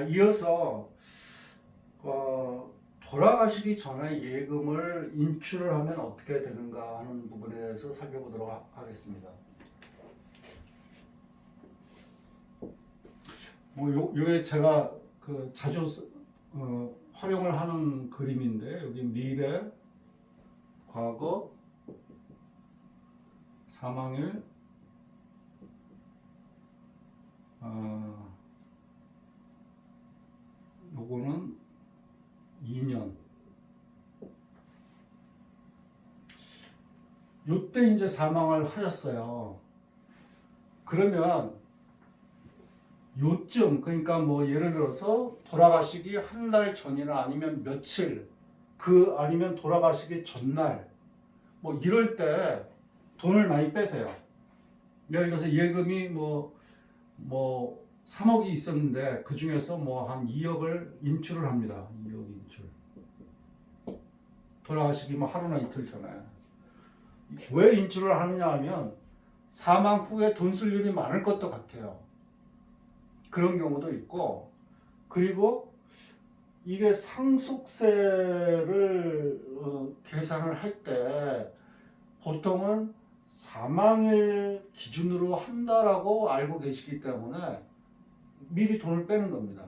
이어서 돌아가시기 전에 예금을 인출을 하면 어떻게 되는가 하는 부분에 대해서 살펴보도록 하겠습니다. 요게 제가 자주 활용을 하는 그림인데, 여기 미래, 과거, 사망일, 요거는 2년. 요때 이제 사망을 하셨어요. 그러면 요쯤, 그러니까 뭐 예를 들어서 돌아가시기 한 달 전이나 아니면 며칠, 아니면 돌아가시기 전날, 뭐 이럴 때 돈을 많이 빼세요. 예를 들어서 예금이 뭐 3억이 있었는데 그 중에서 뭐 한 2억을 인출을 합니다. 2억 인출. 돌아가시기 뭐 하루나 이틀 전에. 왜 인출을 하느냐 하면 사망 후에 돈 쓸 일이 많을 것도 같아요. 그런 경우도 있고, 그리고 이게 상속세를 계산을 할 때 보통은 사망일 기준으로 한다라고 알고 계시기 때문에 미리 돈을 빼는 겁니다.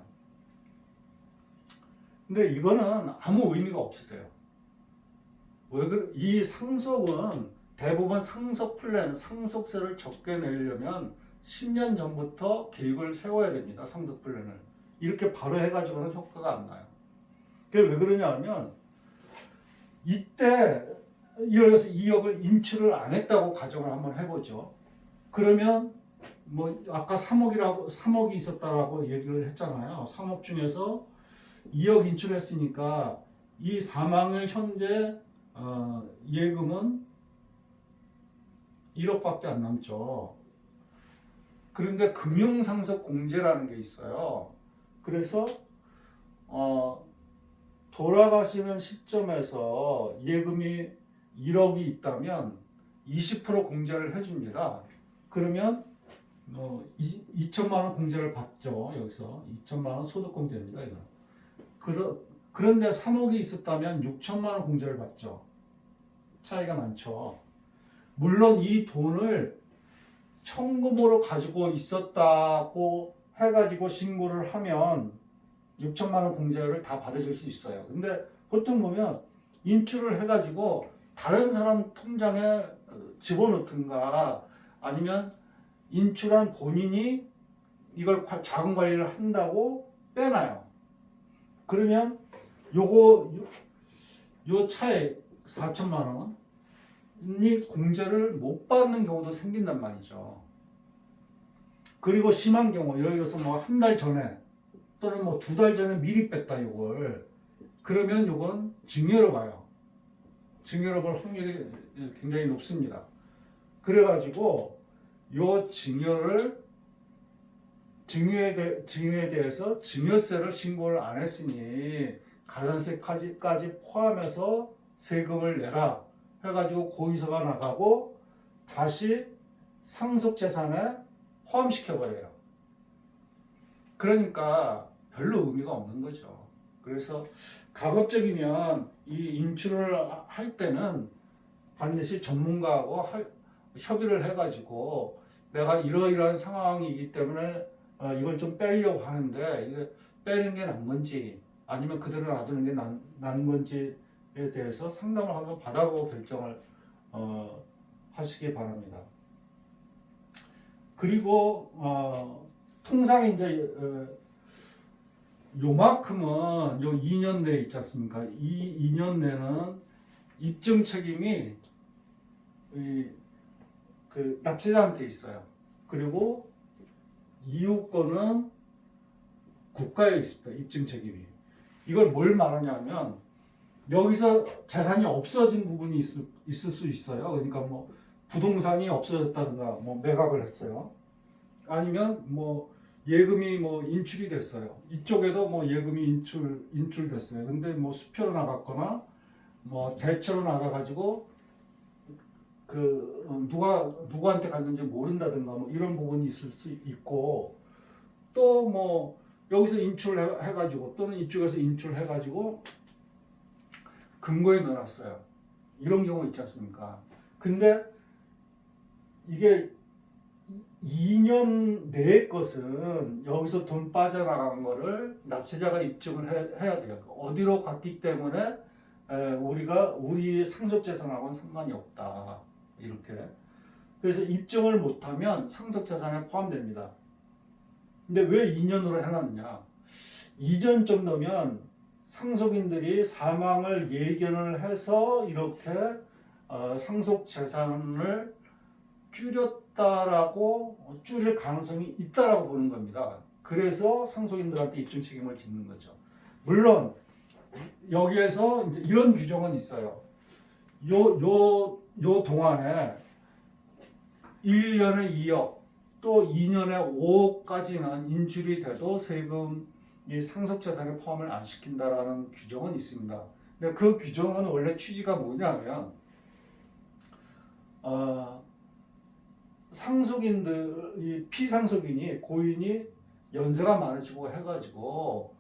근데 이거는 아무 의미가 없으세요. 이 상속은 대부분 상속 플랜, 상속세를 적게 내려면 10년 전부터 계획을 세워야 됩니다. 상속 플랜을. 이렇게 바로 해가지고는 효과가 안 나요. 그게 왜 그러냐 하면, 이때 예를 들어서 2억을 인출을 안 했다고 가정을 한번 해보죠. 그러면 뭐 아까 3억이 있었다라고 얘기를 했잖아요. 3억 중에서 2억 인출했으니까 이 사망을 현재 예금은 1억밖에 안 남죠. 그런데 금융상속공제라는 게 있어요. 그래서 돌아가시는 시점에서 예금이 1억이 있다면 20% 공제를 해줍니다. 그러면 2천만 원 공제를 받죠. 여기서 2천만 원 소득공제입니다. 이거. 그런데 3억이 있었다면 6천만 원 공제를 받죠. 차이가 많죠. 물론 이 돈을 현금으로 가지고 있었다고 해가지고 신고를 하면 6천만 원 공제를 다 받으실 수 있어요. 근데 보통 보면 인출을 해가지고 다른 사람 통장에 집어넣든가 아니면 인출한 본인이 이걸 자금 관리를 한다고 빼놔요. 그러면 요 차에 4천만 원이 공제를 못 받는 경우도 생긴단 말이죠. 그리고 심한 경우, 예를 들어서 뭐 한 달 전에 또는 뭐 2달 전에 미리 뺐다 요걸. 그러면 요건 증여로 가요. 증여로 볼 확률이 굉장히 높습니다. 그래가지고 요 증여에 대해서 증여세를 신고를 안 했으니 가산세까지 포함해서 세금을 내라 해가지고 고의서가 나가고 다시 상속재산에 포함시켜버려요. 그러니까 별로 의미가 없는 거죠. 그래서 가급적이면 이 인출을 할 때는 반드시 전문가하고 협의를 해가지고 내가 이러이러한 상황이기 때문에 이걸 좀 빼려고 하는데 이게 빼는 게 난 건지 아니면 그대로 놔두는 게 난 건지에 대해서 상담을 한번 받아보고 결정을 하시기 바랍니다. 그리고 통상 이제 요만큼은 요 2년 내에 있지 않습니까? 이 2년 내는 입증 책임이 그 납세자한테 있어요. 그리고 이유권은 국가에 있습니다. 입증 책임이. 이걸 뭘 말하냐면 여기서 재산이 없어진 부분이 있을 수 있어요. 그러니까 뭐 부동산이 없어졌다든가 뭐 매각을 했어요. 아니면 뭐 예금이 뭐 인출이 됐어요. 이쪽에도 뭐 예금이 인출됐어요. 근데 뭐 수표로 나갔거나 뭐 대체로 나가가지고 누구한테 갔는지 모른다든가 뭐 이런 부분이 있을 수 있고 또 뭐 여기서 인출해가지고 또는 이쪽에서 인출해가지고 금고에 넣어놨어요. 이런 경우 있지 않습니까? 근데 이게 2년 내의 것은 여기서 돈 빠져나간 거를 납세자가 입증을 해야 돼요. 어디로 갔기 때문에 우리가 우리 상속재산하고는 상관이 없다. 이렇게. 그래서 입증을 못하면 상속재산에 포함됩니다. 근데 왜 2년으로 해놨느냐? 2년 정도면 상속인들이 사망을 예견을 해서 이렇게 상속재산을 줄일 가능성이 있다라고 보는 겁니다. 그래서 상속인들한테 입증 책임을 짓는 거죠. 물론 여기에서 이제 이런 규정은 있어요. 요 동안에 1년에 2억 또 2년에 5억까지는 인출이 돼도 세금이 상속재산에 포함을 안 시킨다라는 규정은 있습니다. 근데 그 규정은 원래 취지가 뭐냐면 상속인들이 피상속인이 고인이 연세가 많으시고 해가지고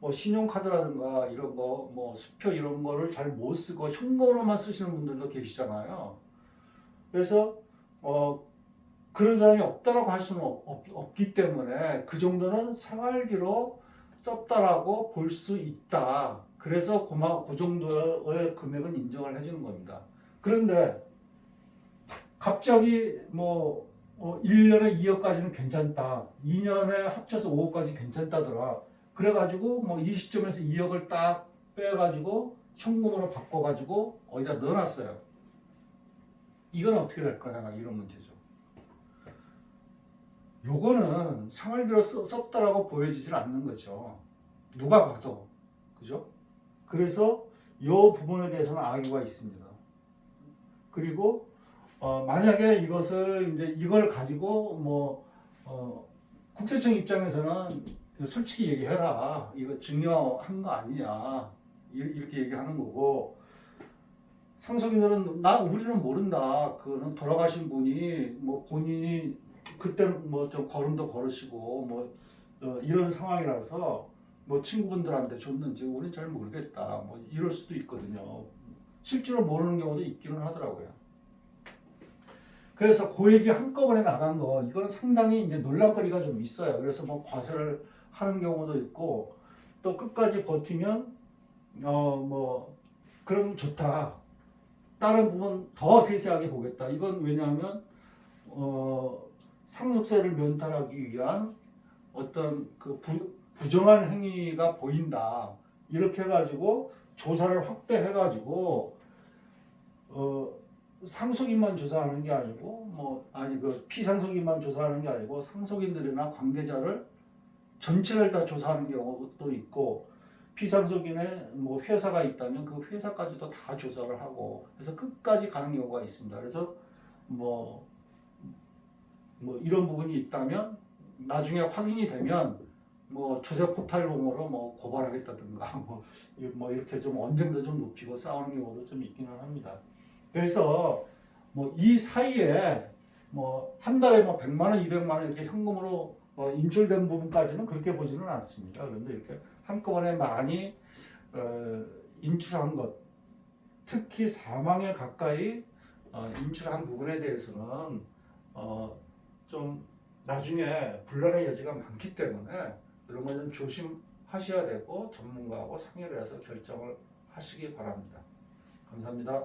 뭐 신용카드라든가 이런 거 뭐 수표 이런 거를 잘 못 쓰고 현금으로만 쓰시는 분들도 계시잖아요. 그래서 그런 사람이 없다라고 할 수는 없기 때문에 그 정도는 생활비로 썼다라고 볼 수 있다. 그래서 그 정도의 금액은 인정을 해주는 겁니다. 그런데 갑자기 1년에 2억까지는 괜찮다. 2년에 합쳐서 5억까지 괜찮다더라. 그래가지고 이 시점에서 2억을 딱 빼가지고 현금으로 바꿔가지고 어디다 넣어놨어요. 이건 어떻게 될 거냐 이런 문제죠. 요거는 생활비로 썼다라고 보여지질 않는 거죠. 누가 봐도. 그죠? 그래서 요 부분에 대해서는 악유가 있습니다. 그리고 만약에 이걸 가지고 국세청 입장에서는 솔직히 얘기해라. 이거 증여한 거 아니냐. 이렇게 얘기하는 거고, 상속인들은 우리는 모른다. 그는 돌아가신 분이 본인이 그때는 좀 걸음도 걸으시고 이런 상황이라서 친구분들한테 줬는지 우리는 잘 모르겠다. 이럴 수도 있거든요. 실제로 모르는 경우도 있기는 하더라고요. 그래서 고액이 한꺼번에 나간 거 이건 상당히 이제 논란거리가 좀 있어요. 그래서 과세를 하는 경우도 있고 또 끝까지 버티면 그럼 좋다. 다른 부분 더 세세하게 보겠다. 이건 왜냐하면 상속세를 면탈하기 위한 어떤 그 부정한 행위가 보인다. 이렇게 해가지고 조사를 확대해가지고 상속인만 조사하는 게 아니고 피상속인만 조사하는 게 아니고 상속인들이나 관계자를 전체를 다 조사하는 경우도 있고 피상속인의 회사가 있다면 그 회사까지도 다 조사를 하고 그래서 끝까지 가는 경우가 있습니다. 그래서 이런 부분이 있다면 나중에 확인이 되면 조세 포탈범으로 고발하겠다든가 이렇게 좀 언쟁도 좀 높이고 싸우는 경우도 좀 있기는 합니다. 그래서 이 사이에 한 달에 100만 원, 200만 원 이렇게 현금으로 인출된 부분까지는 그렇게 보지는 않습니다. 그런데 이렇게 한꺼번에 많이 인출한 것, 특히 사망에 가까이 인출한 부분에 대해서는 좀 나중에 분란의 여지가 많기 때문에 이런 건 좀 조심하셔야 되고 전문가하고 상의를 해서 결정을 하시기 바랍니다. 감사합니다.